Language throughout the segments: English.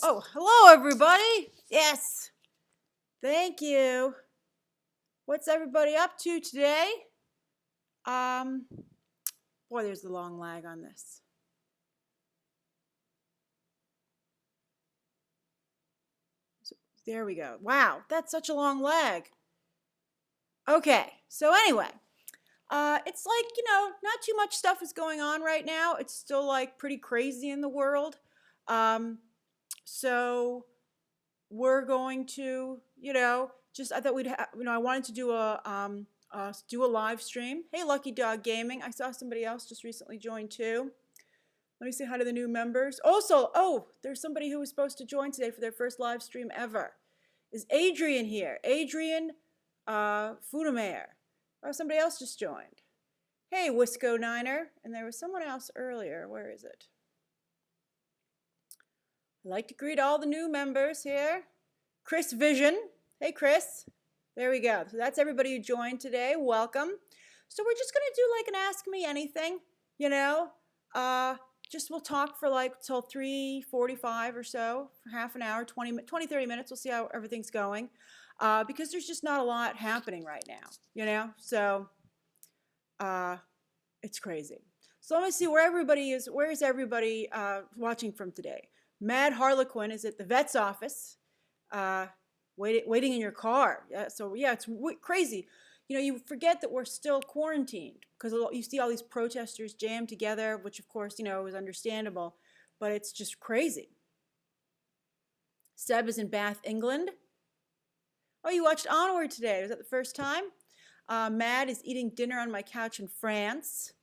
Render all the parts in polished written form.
Oh, hello everybody. Yes. Thank you. What's everybody up to today? Um, Boy, there's a long lag on this. So, there we go. Wow, that's such a long lag. Okay, so anyway, it's like, not too much stuff is going on right now. It's still like pretty crazy in the world. So we're going to, just I thought I wanted to do a live stream. Hey, Lucky Dog Gaming. I saw somebody else just recently join too. Let me say hi to the new members. Also, there's somebody who was supposed to join today for their first live stream ever. Is Adrian here? Adrian Fudemeyer. Oh, somebody else just joined. Hey, Wisco Niner. And there was someone else earlier. Where is it? I'd like to greet all the new members here. Chris Vision. Hey, Chris. There we go. So that's everybody who joined today. Welcome. So we're just going to do like an Ask Me Anything, just we'll talk for like till 3:45 or so, for half an hour, 20, 30 minutes. We'll see how everything's going because there's just not a lot happening right now, so it's crazy. So let me see where everybody is. Where is everybody watching from today? Mad Harlequin is at the vet's office. Waiting in your car. Yeah, it's crazy. You forget that we're still quarantined because you see all these protesters jammed together, which of course, is understandable, but it's just crazy. Seb is in Bath, England. Oh, you watched Onward today. Was that the first time? Mad is eating dinner on my couch in France.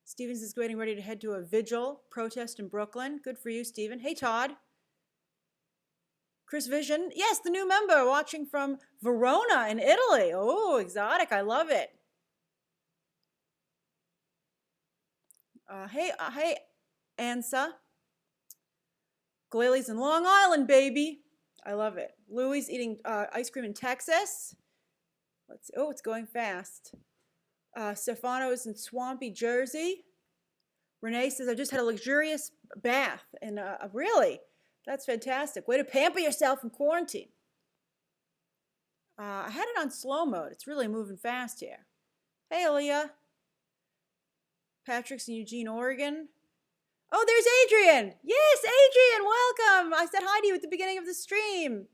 Stevens is getting ready to head to a vigil protest in Brooklyn. Good for you, Steven. Hey, Todd. Chris Vision, yes, the new member watching from Verona in Italy. Oh, exotic, I love it. Hey, Ansa. Glalie in Long Island, baby. I love it. Louie's eating ice cream in Texas. Let's see. Oh, it's going fast. Stefano is in swampy Jersey. Renee says, I just had a luxurious bath. And really? That's fantastic. Way to pamper yourself in quarantine. I had it on slow mode. It's really moving fast here. Hey, Aaliyah. Patrick's in Eugene, Oregon. Oh, there's Adrian. Yes, Adrian, welcome. I said hi to you at the beginning of the stream.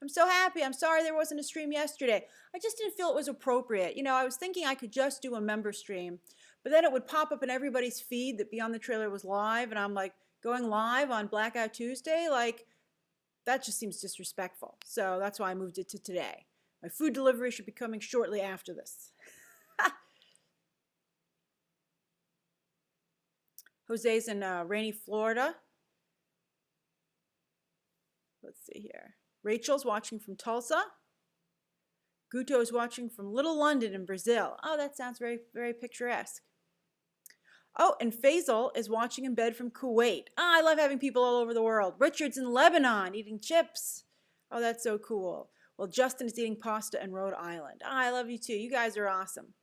I'm so happy. I'm sorry there wasn't a stream yesterday. I just didn't feel it was appropriate. I was thinking I could just do a member stream, but then it would pop up in everybody's feed that Beyond the Trailer was live, and I'm like, going live on Blackout Tuesday, like, that just seems disrespectful. So that's why I moved it to today. My food delivery should be coming shortly after this. Jose's in rainy Florida. Let's see here. Rachel's watching from Tulsa. Guto is watching from Little London in Brazil. Oh, that sounds very, very picturesque. Oh, and Faisal is watching in bed from Kuwait. I love having people all over the world. Richard's in Lebanon eating chips. Oh, that's so cool. Well, Justin is eating pasta in Rhode Island. I love you too. You guys are awesome.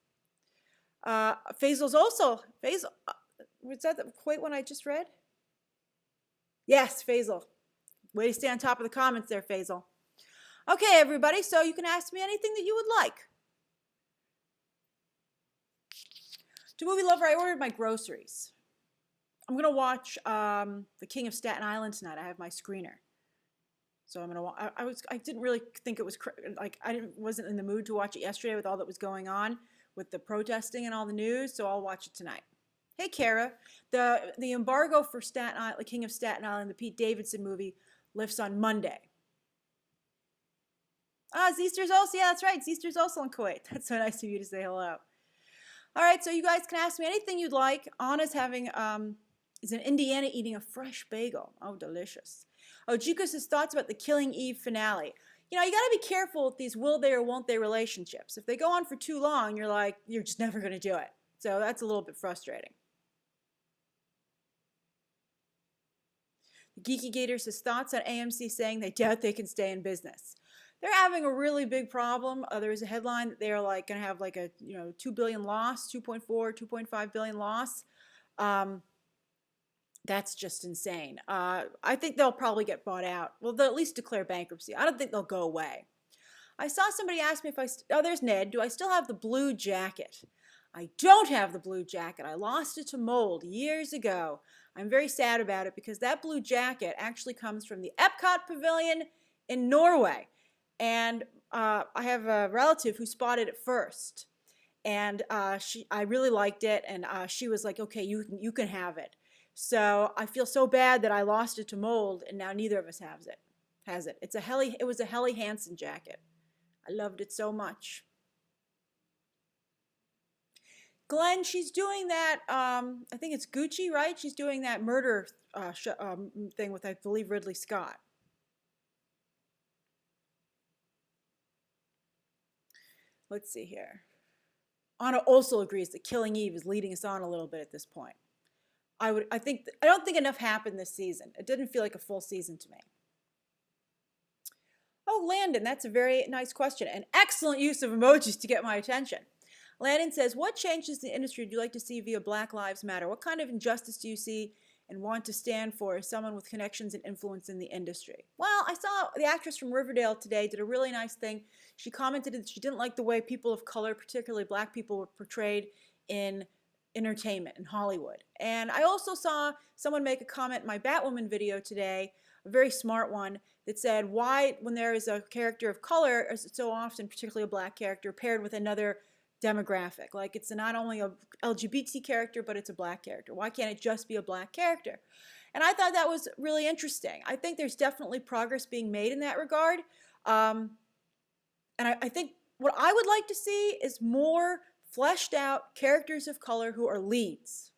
Faisal's also, was that the Kuwait one I just read? Yes, Faisal. Way to stay on top of the comments there, Faisal. Okay, everybody, so you can ask me anything that you would like. To Movie Lover, I ordered my groceries. I'm going to watch The King of Staten Island tonight. I have my screener. So I'm going to I didn't really think it was, like, wasn't in the mood to watch it yesterday with all that was going on with the protesting and all the news, so I'll watch it tonight. Hey, Kara. The embargo for Staten Island, The King of Staten Island, the Pete Davidson movie, lifts on Monday. Zeester's also, yeah, that's right. Zeester's also in Kuwait. That's so nice of you to say hello. All right, so you guys can ask me anything you'd like. Anna's is in Indiana eating a fresh bagel. Oh, delicious. Oh, Jukos' thoughts about the Killing Eve finale. You got to be careful with these will they or won't they relationships. If they go on for too long, you're just never going to do it. So that's a little bit frustrating. The Geeky Gator says thoughts on AMC saying they doubt they can stay in business. They're having a really big problem. There was a headline that they're like going to have like a 2 billion loss, 2.4, 2.5 billion loss. That's just insane. I think they'll probably get bought out. Well, they'll at least declare bankruptcy. I don't think they'll go away. I saw somebody ask me if oh, there's Ned. Do I still have the blue jacket? I don't have the blue jacket. I lost it to mold years ago. I'm very sad about it because that blue jacket actually comes from the Epcot Pavilion in Norway. And I have a relative who spotted it first. And I really liked it. And she was like, okay, you can have it. So I feel so bad that I lost it to mold, and now neither of us has it. It was a Helly Hansen jacket. I loved it so much. Glenn, she's doing that, I think it's Gucci, right? She's doing that murder thing with, I believe, Ridley Scott. Let's see here. Anna also agrees that Killing Eve is leading us on a little bit at this point. I don't think enough happened this season. It didn't feel like a full season to me. Oh, Landon, that's a very nice question. An excellent use of emojis to get my attention. Landon says, what changes in the industry would you like to see via Black Lives Matter? What kind of injustice do you see and want to stand for as someone with connections and influence in the industry? Well, I saw the actress from Riverdale today did a really nice thing. She commented that she didn't like the way people of color, particularly black people, were portrayed in entertainment in Hollywood. And I also saw someone make a comment in my Batwoman video today, a very smart one, that said, why, when there is a character of color, is it so often, particularly a black character, paired with another demographic? Like, it's not only a LGBT character, but it's a black character. Why can't it just be a black character? And I thought that was really interesting. I think there's definitely progress being made in that regard. And I think what I would like to see is more fleshed out characters of color who are leads.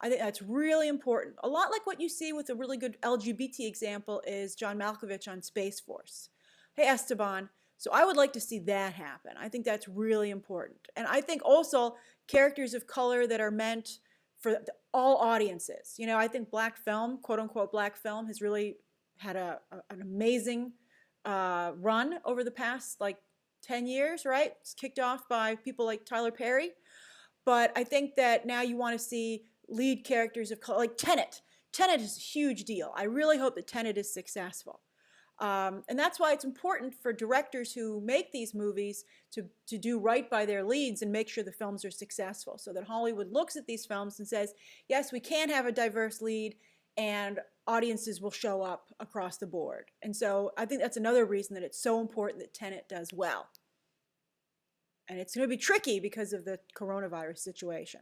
I think that's really important. A lot like what you see with a really good LGBT example is John Malkovich on Space Force. Hey, Esteban. So I would like to see that happen. I think that's really important. And I think also characters of color that are meant for all audiences. You know, I think black film, quote unquote black film, has really had an amazing run over the past like 10 years, right? It's kicked off by people like Tyler Perry. But I think that now you want to see lead characters of color, like Tenet. Tenet is a huge deal. I really hope that Tenet is successful. And that's why it's important for directors who make these movies to do right by their leads and make sure the films are successful, so that Hollywood looks at these films and says, yes, we can have a diverse lead and audiences will show up across the board. And so I think that's another reason that it's so important that Tenet does well. And it's going to be tricky because of the coronavirus situation.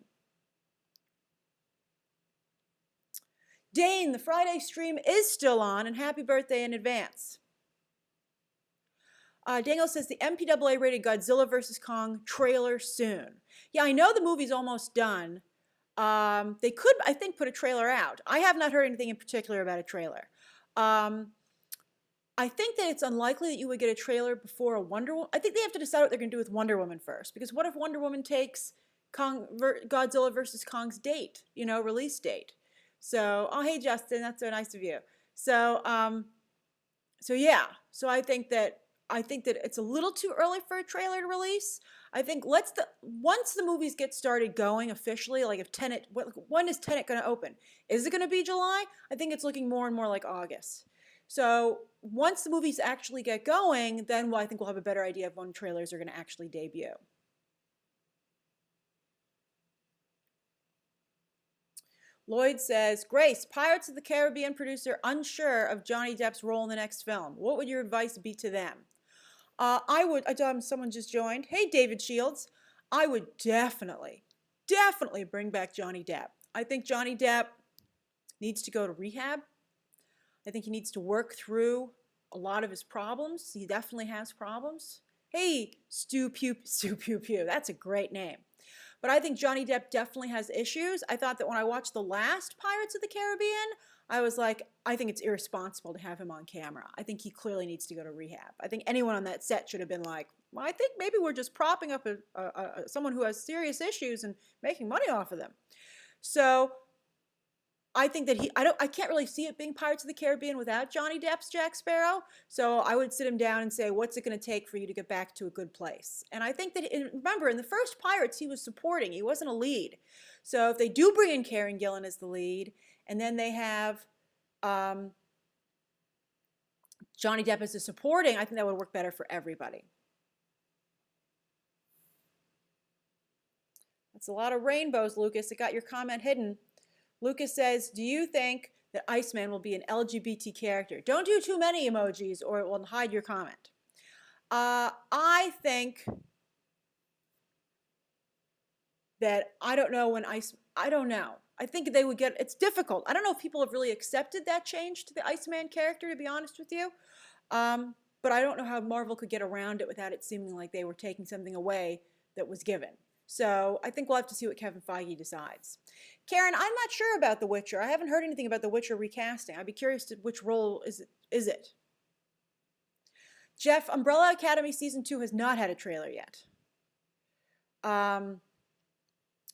Dane, the Friday stream is still on, and happy birthday in advance. Daniel says the MPAA rated Godzilla vs. Kong trailer soon. Yeah, I know the movie's almost done. They could, I think, put a trailer out. I have not heard anything in particular about a trailer. I think that it's unlikely that you would get a trailer before a Wonder Woman. I think they have to decide what they're going to do with Wonder Woman first. Because what if Wonder Woman takes Godzilla vs. Kong's date, release date? So, oh, hey, Justin, that's so nice of you. So, yeah. So I think that it's a little too early for a trailer to release. I think once the movies get started going officially, like if Tenet, when is Tenet going to open? Is it going to be July? I think it's looking more and more like August. So once the movies actually get going, then I think we'll have a better idea of when trailers are going to actually debut. Lloyd says, Grace, Pirates of the Caribbean producer unsure of Johnny Depp's role in the next film. What would your advice be to them? Someone just joined. Hey, David Shields. I would definitely bring back Johnny Depp. I think Johnny Depp needs to go to rehab. I think he needs to work through a lot of his problems. He definitely has problems. Hey, Stu Pew Pew. That's a great name. But I think Johnny Depp definitely has issues. I thought that when I watched the last Pirates of the Caribbean, I was like, I think it's irresponsible to have him on camera. I think he clearly needs to go to rehab. I think anyone on that set should have been like, well, I think maybe we're just propping up someone who has serious issues and making money off of them. So I think that I can't really see it being Pirates of the Caribbean without Johnny Depp's Jack Sparrow. So I would sit him down and say, what's it going to take for you to get back to a good place? And I think that, remember, in the first Pirates, he was supporting. He wasn't a lead. So if they do bring in Karen Gillan as the lead, and then they have Johnny Depp as a supporting, I think that would work better for everybody. That's a lot of rainbows, Lucas. It got your comment hidden. Lucas says, do you think that Iceman will be an LGBT character? Don't do too many emojis or it will hide your comment. I think that I don't know when I don't know. I think they would get, it's difficult. I don't know if people have really accepted that change to the Iceman character, to be honest with you. But I don't know how Marvel could get around it without it seeming like they were taking something away that was given. So I think we'll have to see what Kevin Feige decides. Karen, I'm not sure about The Witcher. I haven't heard anything about The Witcher recasting. I'd be curious to which role is it? Jeff, Umbrella Academy Season 2 has not had a trailer yet.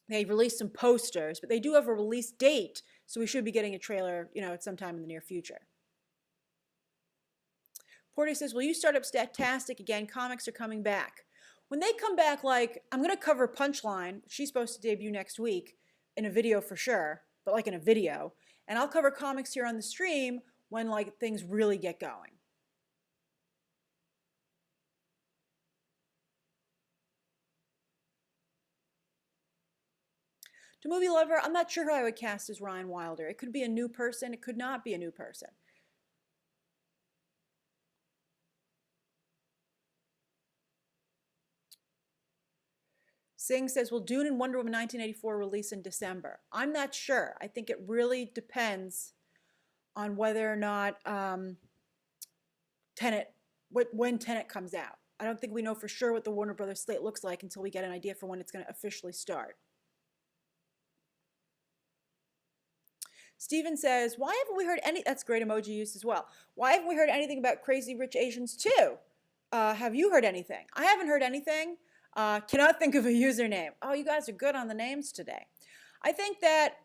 They released some posters, but they do have a release date, so we should be getting a trailer, at some time in the near future. Porter says, will you start up Statastic again? Comics are coming back. When they come back, I'm going to cover Punchline. She's supposed to debut next week in a video for sure, but in a video. And I'll cover comics here on the stream when things really get going. To Movie Lover, I'm not sure who I would cast as Ryan Wilder. It could be a new person. It could not be a new person. Singh says, will Dune and Wonder Woman 1984 release in December? I'm not sure. I think it really depends on whether or not Tenet, when Tenet comes out. I don't think we know for sure what the Warner Brothers slate looks like until we get an idea for when it's going to officially start. Steven says, why haven't we heard any, that's great emoji use as well. Why haven't we heard anything about Crazy Rich Asians 2? Have you heard anything? I haven't heard anything. Cannot think of a username. Oh, you guys are good on the names today. I think that,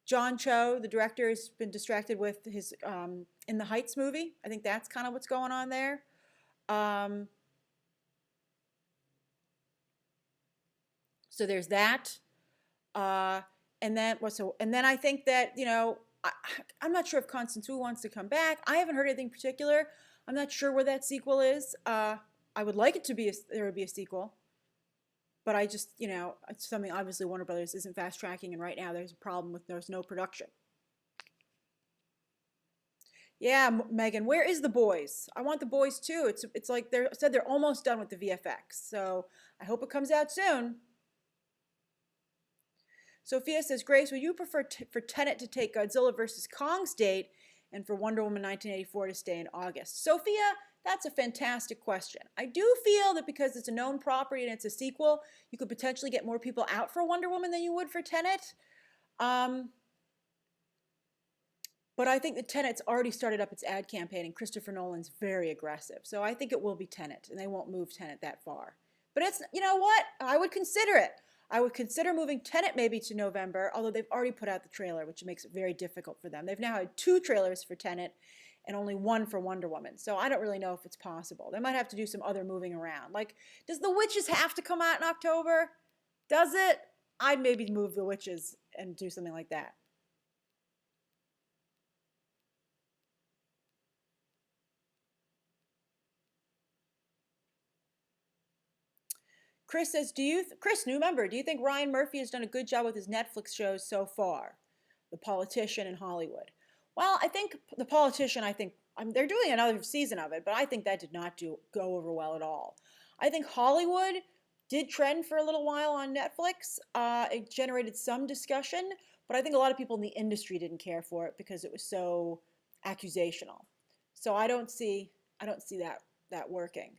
John Cho, the director, has been distracted with his In the Heights movie. I think that's kind of what's going on there. So there's that. And then I think that, I'm not sure if Constance Wu wants to come back. I haven't heard anything particular. I'm not sure where that sequel is. I would like it to be there would be a sequel, but I just, it's something obviously Warner Brothers isn't fast tracking, and right now there's a problem with there's no production. Yeah, Megan, where is The Boys? I want The Boys too. It's like they're almost done with the VFX, so I hope it comes out soon. Sophia says, Grace, would you prefer for Tenet to take Godzilla vs. Kong's date and for Wonder Woman 1984 to stay in August? Sophia, that's a fantastic question. I do feel that because it's a known property and it's a sequel, you could potentially get more people out for Wonder Woman than you would for Tenet. But I think that Tenet's already started up its ad campaign and Christopher Nolan's very aggressive. So I think it will be Tenet and they won't move Tenet that far. But it's, you know what? I would consider it. I would consider moving Tenet maybe to November, although they've already put out the trailer, which makes it very difficult for them. They've now had 2 trailers for Tenet and only 1 for Wonder Woman. So I don't really know if it's possible. They might have to do some other moving around. Does The Witches have to come out in October? Does it? I'd maybe move The Witches and do something like that. Chris says, Chris, new member, do you think Ryan Murphy has done a good job with his Netflix shows so far? The Politician in Hollywood. Well, I think The Politician, they're doing another season of it, but I think that did not go over well at all. I think Hollywood did trend for a little while on Netflix. It generated some discussion, but I think a lot of people in the industry didn't care for it because it was so accusational. So I don't see that working.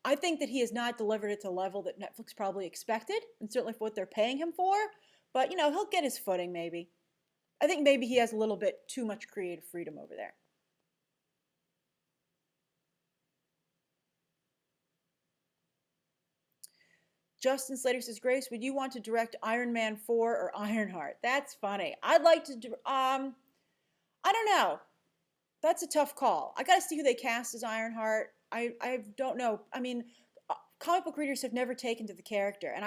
I think that he has not delivered it to a level that Netflix probably expected, and certainly for what they're paying him for. But, he'll get his footing maybe. I think maybe he has a little bit too much creative freedom over there. Justin Slater says, Grace, would you want to direct Iron Man 4 or Ironheart? That's funny. I'd like to, I don't know. That's a tough call. I got to see who they cast as Ironheart. I don't know. I mean, comic book readers have never taken to the character. And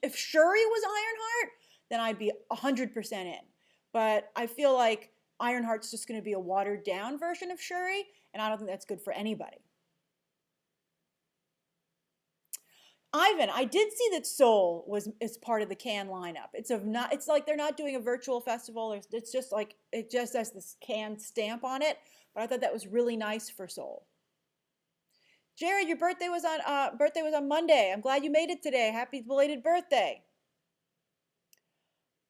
if Shuri was Ironheart, then I'd be 100% in. But I feel like Ironheart's just going to be a watered down version of Shuri, and I don't think that's good for anybody. Ivan, I did see that Seoul is part of the Cannes lineup. It's like they're not doing a virtual festival. It's just like it just has this Cannes stamp on it. But I thought that was really nice for Seoul. Jared, your birthday was on Monday. I'm glad you made it today. Happy belated birthday.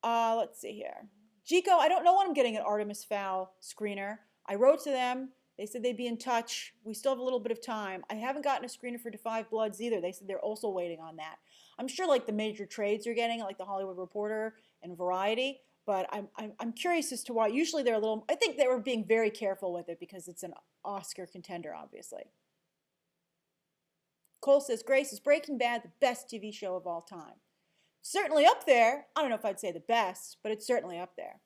Let's see here. Jico, I don't know when I'm getting an Artemis Fowl screener. I wrote to them. They said they'd be in touch. We still have a little bit of time. I haven't gotten a screener for Defy Bloods either. They said they're also waiting on that. I'm sure like the major trades you're getting, like the Hollywood Reporter and Variety, but I'm curious as to why. Usually they're a little, I think they were being very careful with it because it's an Oscar contender, obviously. Cole says, Grace, is Breaking Bad the best TV show of all time? Certainly up there. I don't know if I'd say the best, but it's certainly up there.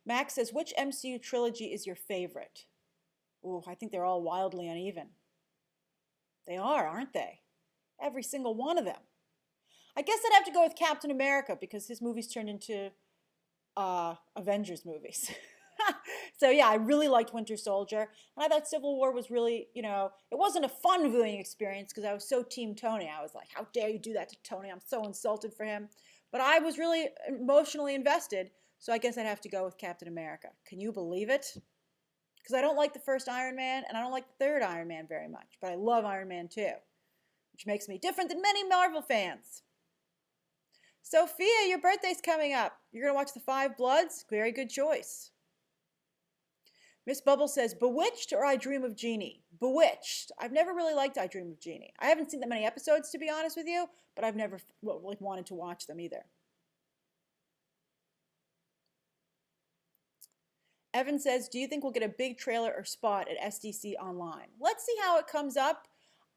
Max says, which MCU trilogy is your favorite? Ooh, I think they're all wildly uneven. They are, aren't they? Every single one of them. I guess I'd have to go with Captain America because his movies turned into Avengers movies. So yeah, I really liked Winter Soldier, and I thought Civil War was really, it wasn't a fun viewing experience because I was so Team Tony. I was like, how dare you do that to Tony? I'm so insulted for him. But I was really emotionally invested, so I guess I'd have to go with Captain America. Can you believe it? Because I don't like the first Iron Man, and I don't like the third Iron Man very much, but I love Iron Man 2, which makes me different than many Marvel fans. Sophia, your birthday's coming up. You're going to watch The Five Bloods? Very good choice. Miss Bubble says, Bewitched or I Dream of Jeannie? Bewitched. I've never really liked I Dream of Jeannie. I haven't seen that many episodes, to be honest with you, but I've never wanted to watch them either. Evan says, do you think we'll get a big trailer or spot at SDC Online? Let's see how it comes up.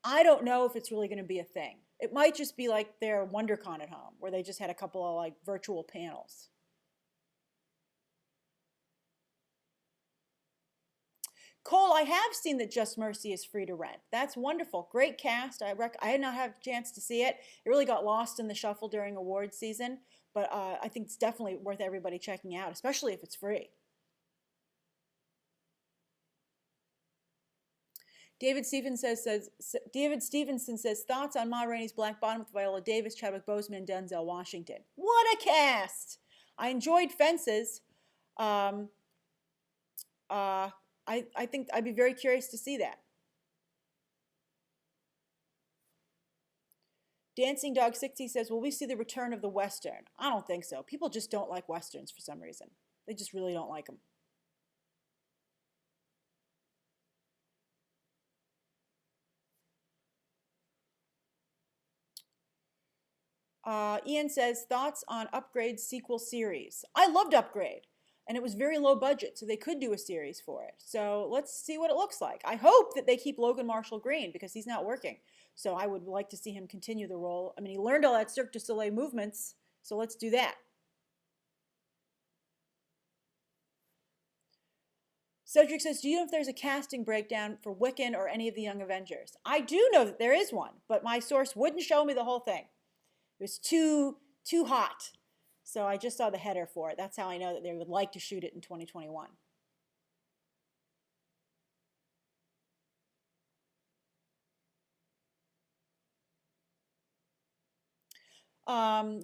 I don't know if it's really going to be a thing. It might just be like their WonderCon at home, where they just had a couple of like virtual panels. Cole, I have seen that Just Mercy is free to rent. That's wonderful. Great cast. I had not had a chance to see it. It really got lost in the shuffle during awards season, but I think it's definitely worth everybody checking out, especially if it's free. David Stevenson says, thoughts on Ma Rainey's Black Bottom with Viola Davis, Chadwick Boseman, and Denzel Washington. What a cast! I enjoyed Fences. I think I'd be very curious to see that. Dancing Dog 60 says, will we see the return of the Western? I don't think so. People just don't like Westerns for some reason. They just really don't like them. Ian says, thoughts on Upgrade's sequel series? I loved Upgrade. And it was very low budget, so they could do a series for it. So let's see what it looks like. I hope that they keep Logan Marshall Green because he's not working. So I would like to see him continue the role. I mean, he learned all that Cirque du Soleil movements, so let's do that. Cedric says, do you know if there's a casting breakdown for Wiccan or any of the Young Avengers? I do know that there is one, but my source wouldn't show me the whole thing. It was too hot. So I just saw the header for it. That's how I know that they would like to shoot it in 2021.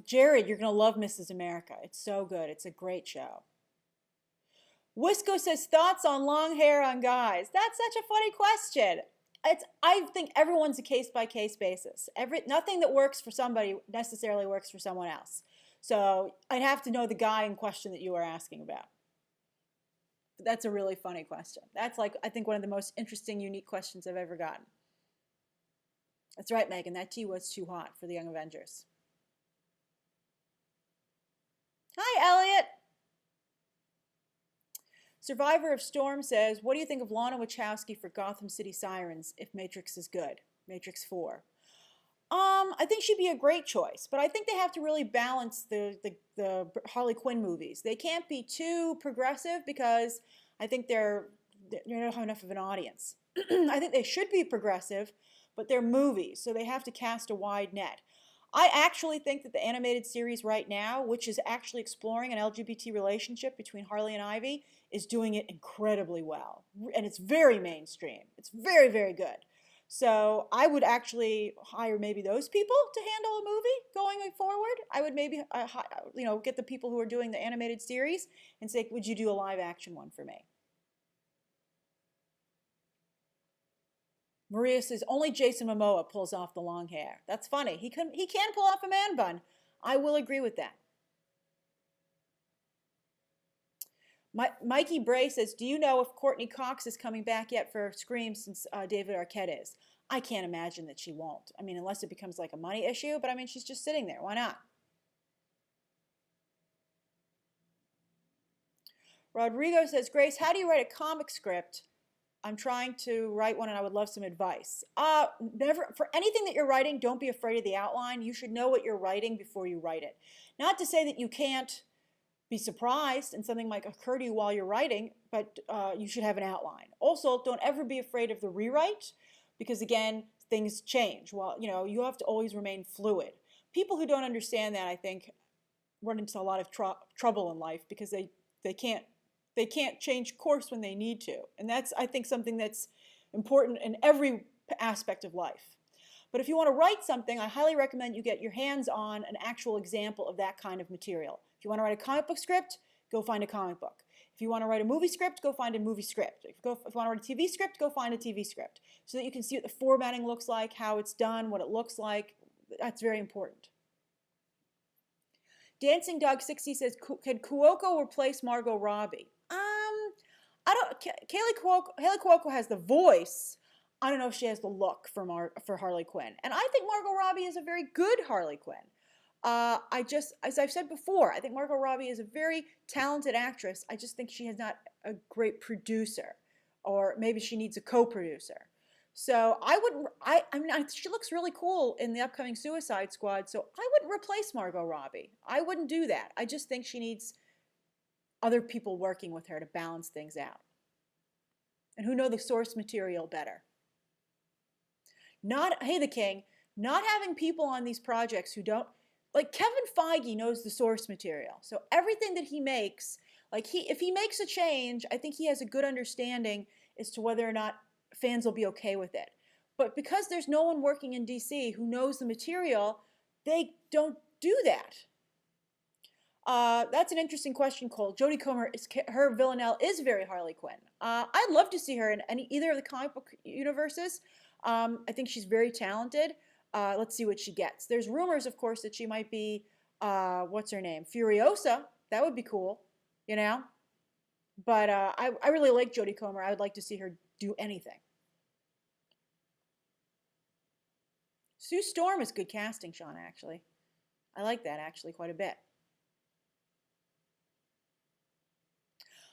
Jared, you're going to love Mrs. America. It's so good. It's a great show. Wisco says, thoughts on long hair on guys? That's such a funny question. I think everyone's a case-by-case basis. Nothing that works for somebody necessarily works for someone else. So I'd have to know the guy in question that you were asking about. But that's a really funny question. That's like, I think, one of the most interesting, unique questions I've ever gotten. That's right, Megan. That tea was too hot for the Young Avengers. Hi, Elliot. Survivor of Storm says, what do you think of Lana Wachowski for Gotham City Sirens if Matrix is good? Matrix 4. I think she'd be a great choice, but I think they have to really balance the Harley Quinn movies. They can't be too progressive because I think they don't have enough of an audience. I think they should be progressive, but they're movies, so they have to cast a wide net. I actually think that the animated series right now, which is actually exploring an LGBT relationship between Harley and Ivy, is doing it incredibly well. And it's very mainstream. It's very, very good. So I would actually hire maybe those people to handle a movie going forward. I would maybe, get the people who are doing the animated series and say, would you do a live action one for me? Maria says, only Jason Momoa pulls off the long hair. That's funny. He can pull off a man bun. I will agree with that. Mikey Bray says, do you know if Courtney Cox is coming back yet for Scream since David Arquette is? I can't imagine that she won't. I mean, unless it becomes like a money issue, but I mean, she's just sitting there. Why not? Rodrigo says, Grace, how do you write a comic script? I'm trying to write one and I would love some advice. Never, for anything that you're writing, don't be afraid of the outline. You should know what you're writing before you write it. Not to say that you can't be surprised and something might occur to you while you're writing, but you should have an outline. Also, don't ever be afraid of the rewrite because again, things change. Well, you have to always remain fluid. People who don't understand that, I think, run into a lot of trouble in life because they can't change course when they need to. And that's, I think, something that's important in every aspect of life. But if you want to write something, I highly recommend you get your hands on an actual example of that kind of material. If you want to write a comic book script, go find a comic book. If you want to write a movie script, go find a movie script. If you want to write a TV script, go find a TV script so that you can see what the formatting looks like, how it's done, what it looks like. That's very important. Dancing Dog 60 says, can Cuoco replace Margot Robbie? Haley Cuoco has the voice. I don't know if she has the look for Harley Quinn. And I think Margot Robbie is a very good Harley Quinn. As I've said before, I think Margot Robbie is a very talented actress. I just think she is not a great producer, or maybe she needs a co-producer. So she looks really cool in the upcoming Suicide Squad, so I wouldn't replace Margot Robbie. I wouldn't do that. I just think she needs other people working with her to balance things out and who know the source material better. Hey the King, not having people on these projects who don't, like Kevin Feige knows the source material. So everything that he makes, if he makes a change, I think he has a good understanding as to whether or not fans will be okay with it. But because there's no one working in DC who knows the material, they don't do that. That's an interesting question, Cole. Jodie Comer, her Villanelle is very Harley Quinn. I'd love to see her in either of the comic book universes. I think she's very talented. Let's see what she gets. There's rumors, of course, that she might be, what's her name? Furiosa. That would be cool, But I really like Jodie Comer. I would like to see her do anything. Sue Storm is good casting, Sean, actually. I like that, actually, quite a bit.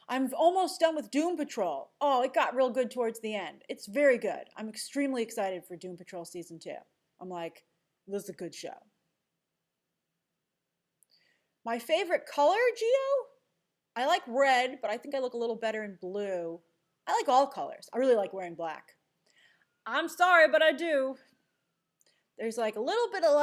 I'm almost done with Doom Patrol. Oh, it got real good towards the end. It's very good. I'm extremely excited for Doom Patrol Season 2. I'm like, this is a good show. My favorite color, Gio? I like red, but I think I look a little better in blue. I like all colors. I really like wearing black. I'm sorry, but I do. There's like a little bit of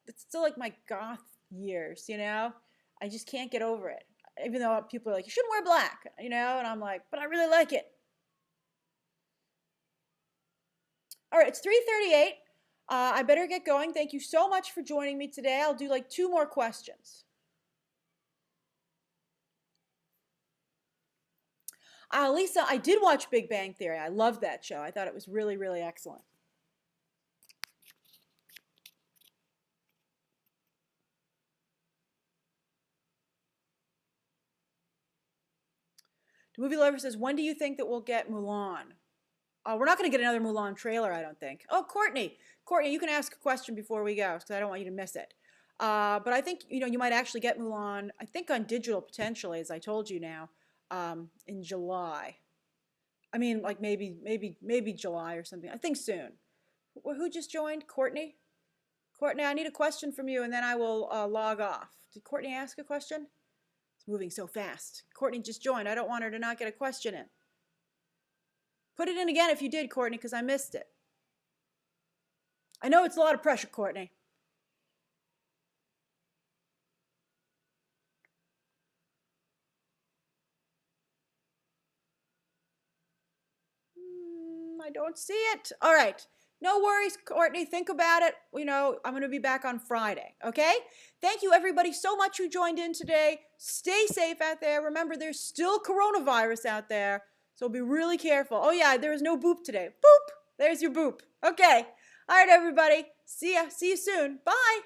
it's still like my goth years, I just can't get over it. Even though people are like, you shouldn't wear black, and I'm like, but I really like it. All right, it's 3:38. I better get going. Thank you so much for joining me today. I'll do 2 more questions. Lisa, I did watch Big Bang Theory. I loved that show. I thought it was really, really excellent. The Movie Lover says, when do you think that we'll get Mulan? We're not going to get another Mulan trailer, I don't think. Oh, Courtney, you can ask a question before we go because I don't want you to miss it. But I think, you might actually get Mulan, I think on digital potentially, as I told you now, in July. I mean, maybe July or something. I think soon. Who just joined? Courtney? Courtney, I need a question from you and then I will log off. Did Courtney ask a question? It's moving so fast. Courtney just joined. I don't want her to not get a question in. Put it in again if you did, Courtney, because I missed it. I know it's a lot of pressure, Courtney. I don't see it. All right. No worries, Courtney. Think about it. You know, I'm going to be back on Friday. Okay? Thank you, everybody, so much who joined in today. Stay safe out there. Remember, there's still coronavirus out there. So be really careful. Oh, yeah, there was no boop today. Boop. There's your boop. Okay. All right, everybody. See ya. See you soon. Bye.